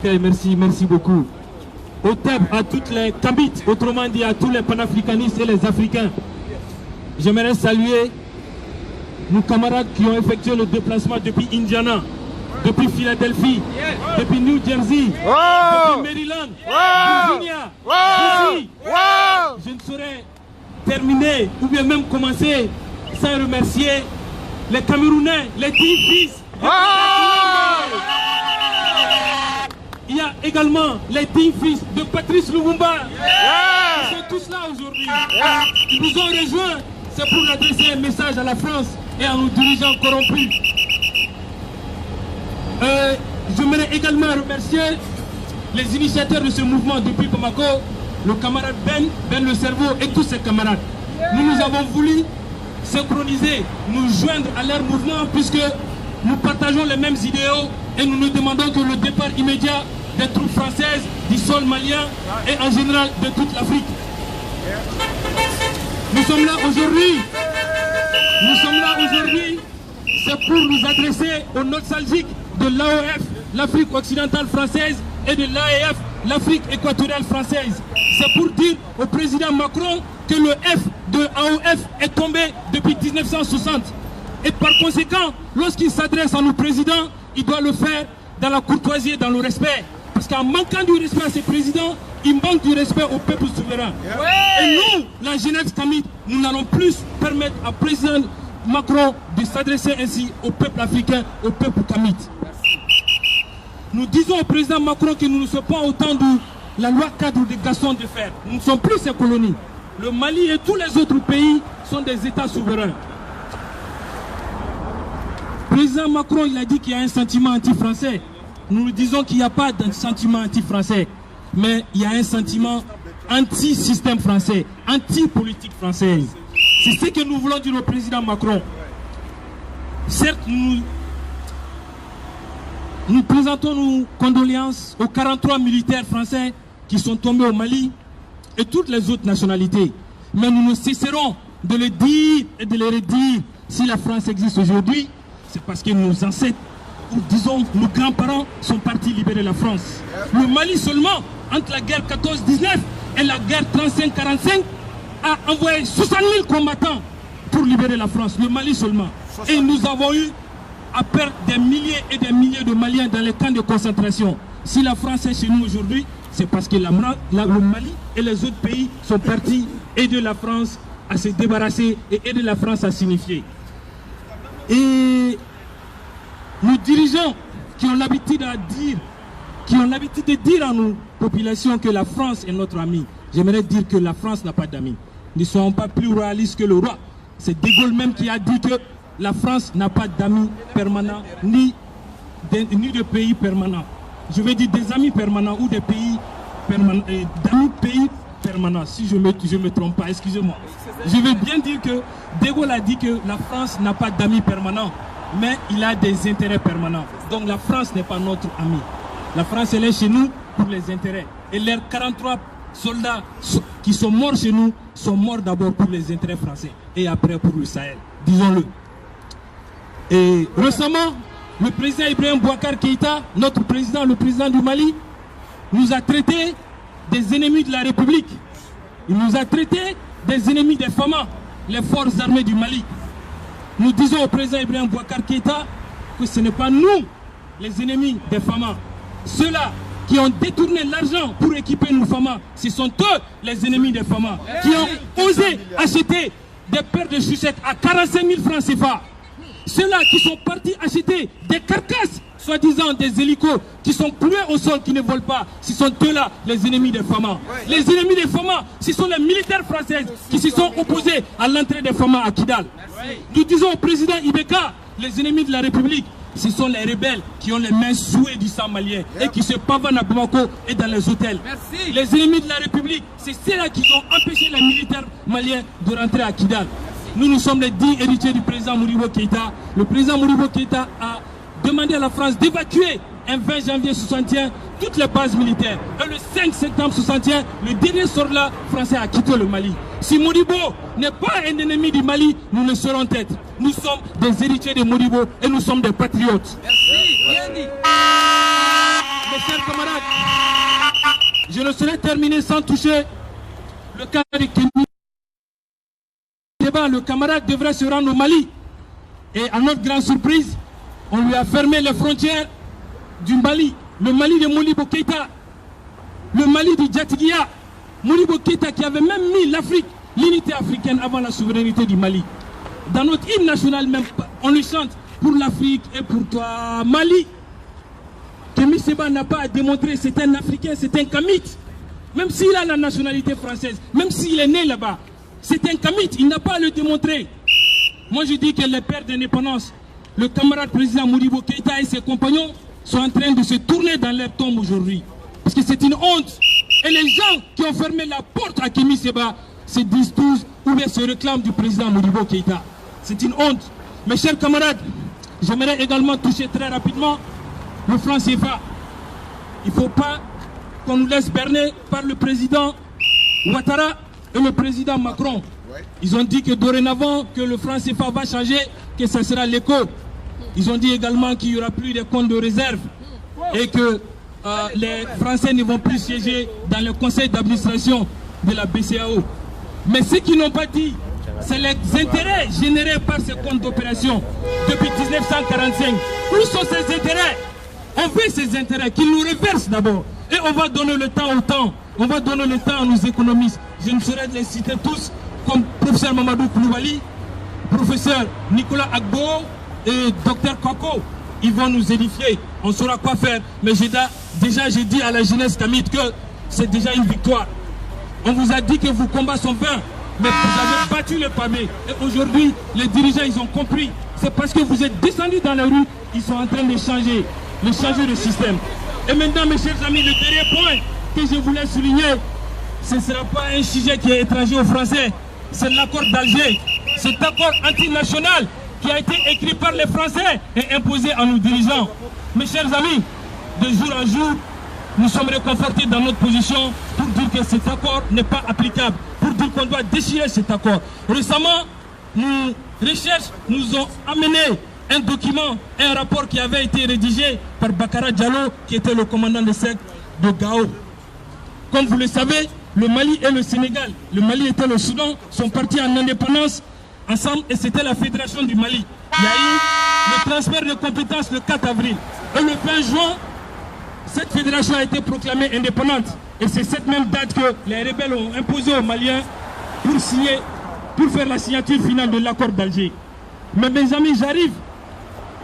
Bakay, merci beaucoup. Au TEB, à toutes les Kabites, autrement dit à tous les panafricanistes et les Africains, j'aimerais saluer nos camarades qui ont effectué le déplacement depuis Indiana, depuis Philadelphie, depuis New Jersey, depuis Maryland, Virginia, DC. Je ne saurais terminer ou bien même commencer sans remercier les Camerounais, les Tifis. Il y a également les Tifis de Patrice Lumumba. Ils sont tous là aujourd'hui. Ils nous ont rejoints. C'est pour adresser un message à la France et à nos dirigeants corrompus. J'aimerais également remercier les initiateurs de ce mouvement depuis Bamako, le camarade Ben le cerveau et tous ses camarades. Nous avons voulu synchroniser, nous joindre à leur mouvement puisque nous partageons les mêmes idéaux et nous nous demandons que le départ immédiat des troupes françaises, du sol malien et en général de toute l'Afrique. Nous sommes là aujourd'hui, c'est pour nous adresser aux nostalgiques de l'AOF, l'Afrique occidentale française, et de l'AEF, l'Afrique équatoriale française. C'est pour dire au président Macron que le F de AOF est tombé depuis 1960. Et par conséquent, lorsqu'il s'adresse à nos présidents, il doit le faire dans la courtoisie et dans le respect. Parce qu'en manquant du respect à ses présidents, il manque du respect au peuple souverain. Et nous, la jeunesse kamite, nous n'allons plus permettre à président Macron de s'adresser ainsi au peuple africain, au peuple kamite. Nous disons au président Macron que nous ne sommes pas au temps de la loi cadre de Gaston de Fer. Nous ne sommes plus ses colonies. Le Mali et tous les autres pays sont des États souverains. Le président Macron, il a dit qu'il y a un sentiment anti-français. Nous disons qu'il n'y a pas de sentiment anti-français, mais il y a un sentiment anti-système français, anti-politique française. C'est ce que nous voulons dire au président Macron. Certes, nous présentons nos condoléances aux 43 militaires français qui sont tombés au Mali et toutes les autres nationalités. Mais nous ne cesserons de le dire et de le redire. Si la France existe aujourd'hui, c'est parce que nos ancêtres, ou disons nos grands-parents, sont partis libérer la France. Le Mali seulement, entre la guerre 14-19 et la guerre 35-45, a envoyé 60 000 combattants pour libérer la France. Le Mali seulement. Et nous avons eu à perdre des milliers et des milliers de Maliens dans les camps de concentration. Si la France est chez nous aujourd'hui, c'est parce que le Mali et les autres pays sont partis aider la France à se débarrasser et aider la France à signifier. Et nos dirigeants qui ont l'habitude de dire à nos populations que la France est notre ami, j'aimerais dire que la France n'a pas d'amis. Ne soyons pas plus royalistes que le roi. C'est De Gaulle même qui a dit que la France n'a pas d'amis permanents, ni de pays permanents. Je veux dire des amis permanents ou des pays permanents, d'amis pays permanents, si je me trompe pas, excusez-moi. Je veux bien dire que De Gaulle a dit que la France n'a pas d'amis permanents, mais il a des intérêts permanents. Donc la France n'est pas notre ami. La France, elle est chez nous pour les intérêts. Et les 43 soldats qui sont morts chez nous sont morts d'abord pour les intérêts français et après pour le Sahel, disons-le. Et récemment, le président Ibrahim Boubacar Keïta, notre président, le président du Mali, nous a traités des ennemis de la République. Il nous a traités des ennemis des FAMA, les forces armées du Mali. Nous disons au président Ibrahim Boubacar Keïta que ce n'est pas nous les ennemis des FAMA. Ceux-là qui ont détourné l'argent pour équiper nos FAMA, ce sont eux les ennemis des FAMA, qui ont osé acheter des paires de chaussettes à 45 000 francs CFA. Ceux-là qui sont partis acheter des carcasses, soi-disant des hélicos, qui sont cloués au sol, qui ne volent pas, ce sont eux-là les ennemis des FAMA. Les ennemis des FAMA, ce sont les militaires français qui se sont opposés à l'entrée des FAMA à Kidal. Nous disons au président Ibeka, les ennemis de la République, ce sont les rebelles qui ont les mains souées du sang malien et qui se pavanent à Bamako et dans les hôtels. Les ennemis de la République, c'est ceux-là qui ont empêché les militaires maliens de rentrer à Kidal. Nous sommes les 10 héritiers du président Modibo Keïta. Le président Modibo Keïta a demandé à la France d'évacuer un 20 janvier 61 toutes les bases militaires. Et le 5 septembre 61, le dernier soldat français a quitté le Mali. Si Modibo n'est pas un ennemi du Mali, nous ne serons être. Nous sommes des héritiers de Modibo et nous sommes des patriotes. Merci, bien dit. Mes chers camarades, je ne saurais terminer sans toucher le cas de Kémy. Le camarade devrait se rendre au Mali. Et à notre grande surprise, on lui a fermé les frontières du Mali. Le Mali de Modibo Keïta, le Mali du Djatiguia. Modibo Keïta qui avait même mis l'Afrique, l'unité africaine avant la souveraineté du Mali. Dans notre hymne national même, on lui chante pour l'Afrique et pour toi, Mali. Kémy Séba n'a pas à démontrer, c'est un Africain, c'est un Kamite. Même s'il a la nationalité française, même s'il est né là-bas, c'est un Kamite, il n'a pas à le démontrer. Moi je dis que les pères d'indépendance, le camarade président Modibo Keïta et ses compagnons sont en train de se tourner dans leur tombe aujourd'hui. Parce que c'est une honte. Et les gens qui ont fermé la porte à Kémy Séba se disent tous ou bien se réclament du président Modibo Keïta. C'est une honte. Mes chers camarades, j'aimerais également toucher très rapidement le franc CFA. Il ne faut pas qu'on nous laisse berner par le président Ouattara et le président Macron. Ils ont dit que dorénavant que le franc CFA va changer, que ça sera l'écho. Ils ont dit également qu'il n'y aura plus de comptes de réserve et que les Français ne vont plus siéger dans le conseil d'administration de la BCEAO. Mais ce qu'ils n'ont pas dit, c'est les intérêts générés par ces comptes d'opération depuis 1945. Où sont ces intérêts? On veut ces intérêts, qu'ils nous reversent d'abord. Et on va donner le temps au temps. On va donner le temps à nos économistes. Je ne saurais les citer tous, comme professeur Mamadou Koulibaly, professeur Nicolas Agbo et docteur Koko. Ils vont nous édifier. On saura quoi faire. Mais déjà, j'ai dit à la jeunesse kamite que c'est déjà une victoire. On vous a dit que vos combats sont vains, mais vous avez battu le pavé. Et aujourd'hui, les dirigeants, ils ont compris. C'est parce que vous êtes descendus dans la rue, ils sont en train de changer le système. Et maintenant, mes chers amis, le dernier point que je voulais souligner, ce ne sera pas un sujet qui est étranger aux Français, c'est l'accord d'Alger. Cet accord antinational qui a été écrit par les Français et imposé à nos dirigeants. Mes chers amis, de jour en jour, nous sommes réconfortés dans notre position pour dire que cet accord n'est pas applicable, pour dire qu'on doit déchirer cet accord. Récemment, nos recherches nous ont amené un document, un rapport qui avait été rédigé par Bakara Diallo, qui était le commandant de cercle de Gao. Comme vous le savez, le Mali et le Sénégal, le Mali et le Soudan, sont partis en indépendance ensemble et c'était la fédération du Mali. Il y a eu le transfert de compétences le 4 avril. Et le 20 juin, cette fédération a été proclamée indépendante. Et c'est cette même date que les rebelles ont imposé aux Maliens pour faire la signature finale de l'accord d'Alger. Mais mes amis, j'arrive.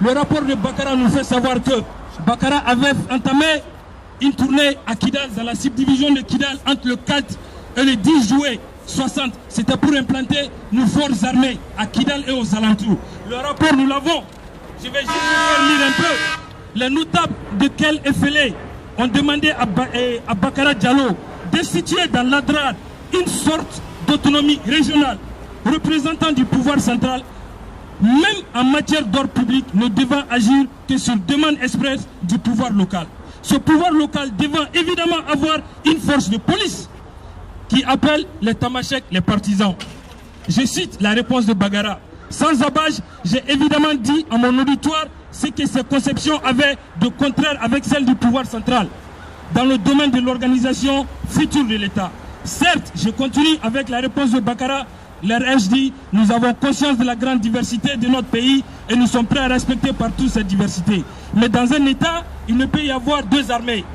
Le rapport de Bakara nous fait savoir que Bakara avait entamé une tournée à Kidal, dans la subdivision de Kidal, entre le 4 et le 10 juillet 60. C'était pour implanter nos forces armées à Kidal et aux alentours. Le rapport, nous l'avons. Je vais juste vous faire lire un peu. Les notables de Kel et Félé ont demandé à Bakara Diallo d'instituer dans l'Adrar une sorte d'autonomie régionale représentant du pouvoir central, même en matière d'ordre public, ne devant agir que sur demande expresse du pouvoir local. Ce pouvoir local devant évidemment avoir une force de police qui appelle les tamasheks les partisans. Je cite la réponse de Bagara. Sans abâche, j'ai évidemment dit à mon auditoire ce que ces conceptions avaient de contraire avec celles du pouvoir central dans le domaine de l'organisation future de l'État. Certes, je continue avec la réponse de Bakara. L'RH dit, nous avons conscience de la grande diversité de notre pays et nous sommes prêts à respecter partout cette diversité. Mais dans un État, il ne peut y avoir deux armées,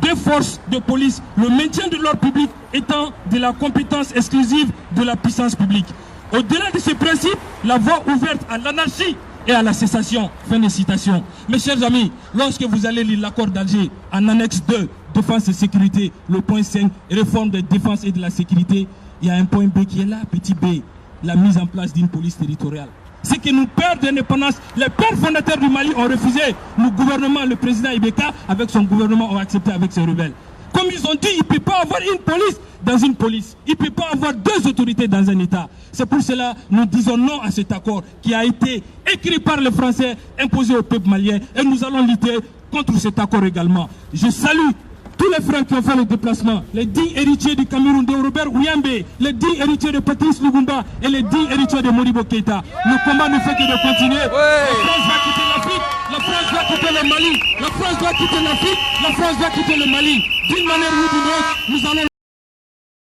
deux forces de police, le maintien de l'ordre public étant de la compétence exclusive de la puissance publique. Au-delà de ce principe, la voie ouverte à l'anarchie et à la cessation. Fin de citation. Mes chers amis, lorsque vous allez lire l'accord d'Alger en annexe 2, défense et sécurité, le point 5, réforme de défense et de la sécurité, il y a un point B qui est là, petit b, la mise en place d'une police territoriale. C'est que nos pères d'indépendance, les pères fondateurs du Mali ont refusé. Nos gouvernements, le président Ibeka, avec son gouvernement, ont accepté avec ses rebelles. Comme ils ont dit, il ne peut pas avoir une police dans une police. Il ne peut pas avoir deux autorités dans un État. C'est pour cela que nous disons non à cet accord qui a été écrit par les Français, imposé au peuple malien. Et nous allons lutter contre cet accord également. Je salue tous les frères qui ont fait le déplacement, les 10 héritiers du Cameroun de Robert Ouyambe, les 10 héritiers de Patrice Lumumba et les 10 héritiers de Modibo Keïta. Le combat ne fait que de continuer. La France va quitter l'Afrique. La France doit quitter le Mali. La France doit quitter l'Afrique. La France doit quitter le Mali. D'une manière ou d'une autre, nous allons